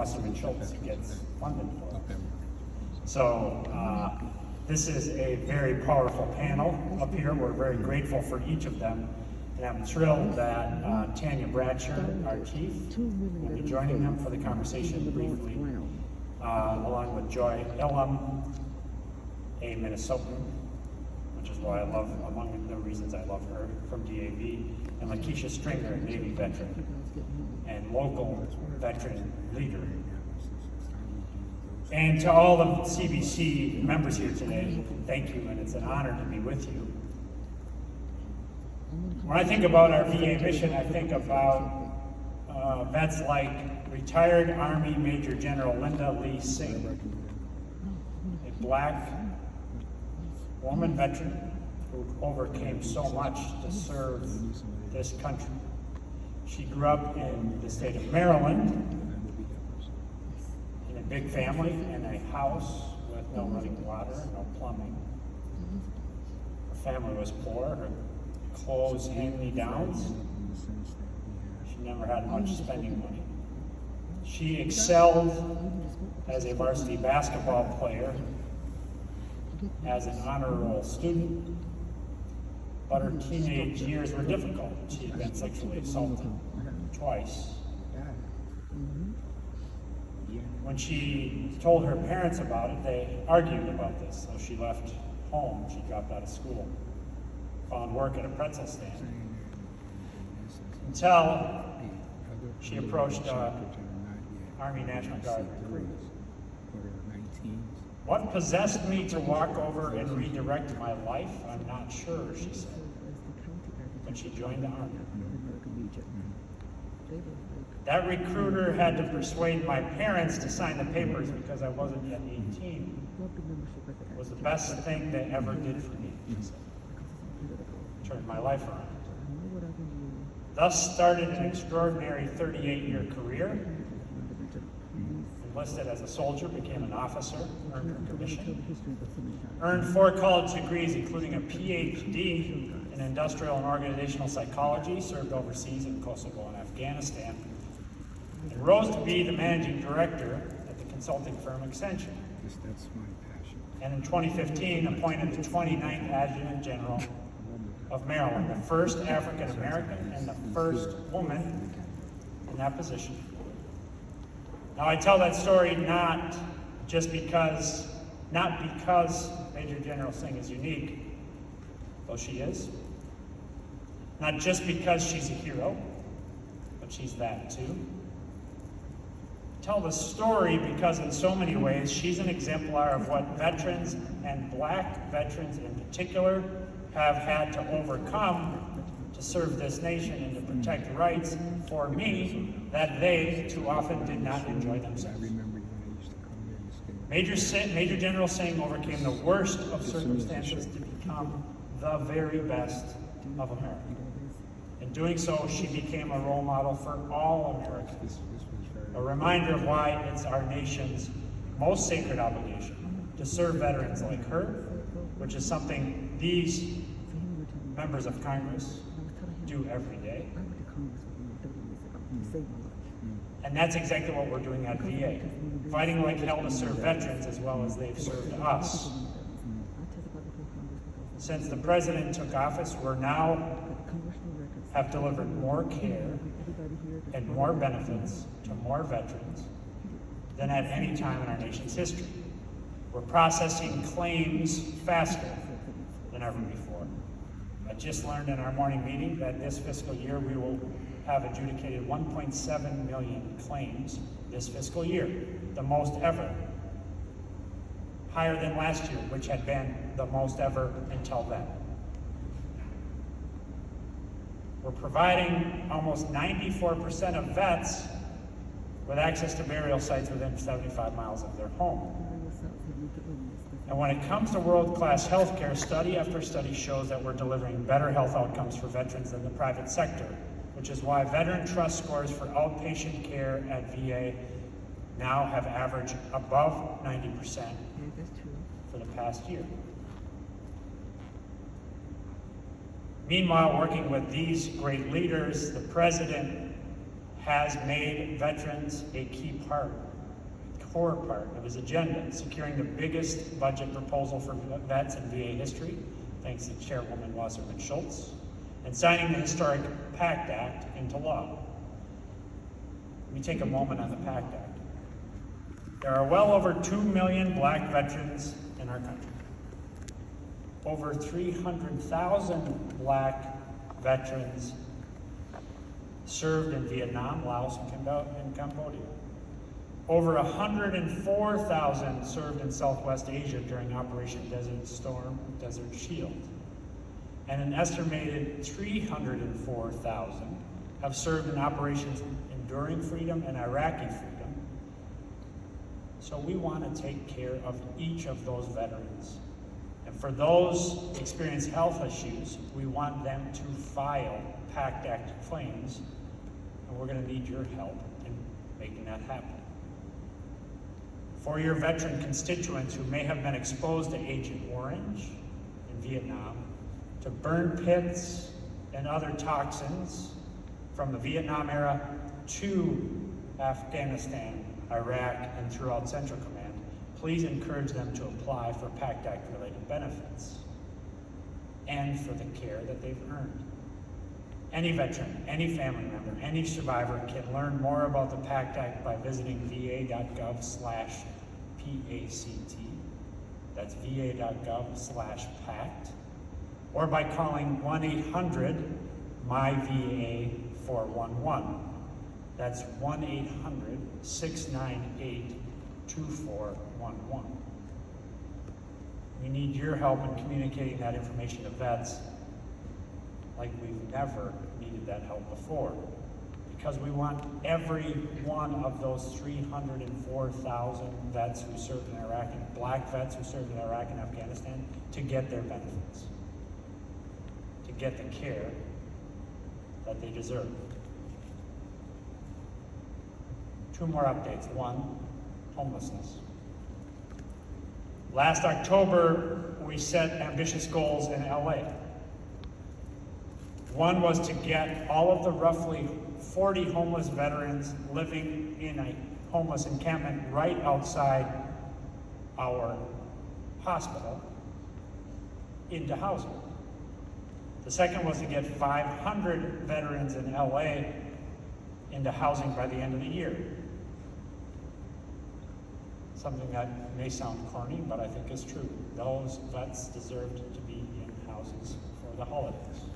Wasserman Schultz gets funded for. So this is a very powerful panel up here. We're very grateful for each of them. And I'm thrilled that Tanya Bratcher, our chief, will be joining them for the conversation briefly, along with Joy Ilham, a Minnesotan, which is why I love, among the reasons I love her, from DAV, and Lakeisha Stringer, a Navy veteran and local veteran leader. And to all the CBC members here today, thank you, and it's an honor to be with you. When I think about our VA mission, I think about vets like retired Army Major General Linda Lee Singh, a Black woman veteran who overcame so much to serve this country. She grew up in the state of Maryland, in a big family, in a house with no running water, no plumbing. Her family was poor, her clothes hand-me-downs. She never had much spending money. She excelled as a varsity basketball player, as an honor roll student, but her teenage years were difficult. She had been sexually assaulted twice. When she told her parents about it, they argued about this, so she left home. She dropped out of school, found work at a pretzel stand, until she approached Army National Guard recruit. What possessed me to walk over and redirect my life? I'm not sure, she said. But she joined the Army. That recruiter had to persuade my parents to sign the papers because I wasn't yet 18. It was the best thing they ever did for me, she said. Turned my life around. Thus started an extraordinary 38-year career. Enlisted as a soldier, became an officer, earned her commission, earned 4 college degrees, including a PhD in industrial and organizational psychology, served overseas in Kosovo and Afghanistan, and rose to be the managing director at the consulting firm Accenture. That's my passion. And in 2015, appointed the 29th Adjutant General of Maryland, the first African American and the first woman in that position. Now I tell that story not because Major General Singh is unique, though she is. Not just because she's a hero, but she's that too. I tell the story because in so many ways she's an exemplar of what veterans, and Black veterans in particular, have had to overcome to serve this nation and to protect rights for me that they too often did not enjoy themselves. Major General Singh overcame the worst of circumstances to become the very best of America. In doing so, she became a role model for all Americans, a reminder of why it's our nation's most sacred obligation to serve veterans like her, which is something these members of Congress do every day. And that's exactly what we're doing at VA, fighting like hell to serve veterans as well as they've served us. Since the president took office, we're now have delivered more care and more benefits to more veterans than at any time in our nation's history. We're processing claims faster than ever before. I just learned in our morning meeting that this fiscal year we will have adjudicated 1.7 million claims this fiscal year, the most ever. Higher than last year, which had been the most ever until then. We're providing almost 94% of vets with access to burial sites within 75 miles of their home. And when it comes to world-class healthcare, study after study shows that we're delivering better health outcomes for veterans than the private sector, which is why BrainTrust scores for outpatient care at VA now have averaged above 90% for the past year. Meanwhile, working with these great leaders, the president has made veterans a key part core part of his agenda, securing the biggest budget proposal for vets in VA history, thanks to Chairwoman Wasserman Schultz, and signing the historic PACT Act into law. Let me take a moment on the PACT Act. There are well over 2 million black veterans in our country. Over 300,000 black veterans served in Vietnam, Laos, and Cambodia. Over 104,000 served in Southwest Asia during Operation Desert Storm, Desert Shield. And an estimated 304,000 have served in operations Enduring Freedom and Iraqi Freedom. So we want to take care of each of those veterans. And for those experiencing health issues, we want them to file PACT Act claims, and we're going to need your help in making that happen. For your veteran constituents who may have been exposed to Agent Orange in Vietnam, to burn pits and other toxins from the Vietnam era to Afghanistan, Iraq, and throughout Central Command, please encourage them to apply for PACT Act-related benefits and for the care that they've earned. Any veteran, any family member, any survivor can learn more about the PACT Act by visiting va.gov/PACT. That's va.gov/PACT. Or by calling 1-800-MY-VA-411. That's 1-800-698-2411. We need your help in communicating that information to vets like we've never needed that help before. Because we want every one of those 304,000 vets who served in Iraq, and black vets who served in Iraq and Afghanistan, to get their benefits, to get the care that they deserve. 2 more updates. 1, homelessness. Last October, we set ambitious goals in LA. One was to get all of the roughly 40 homeless veterans living in a homeless encampment right outside our hospital into housing. The second was to get 500 veterans in LA into housing by the end of the year. Something that may sound corny, but I think is true. Those vets deserved to be in houses for the holidays.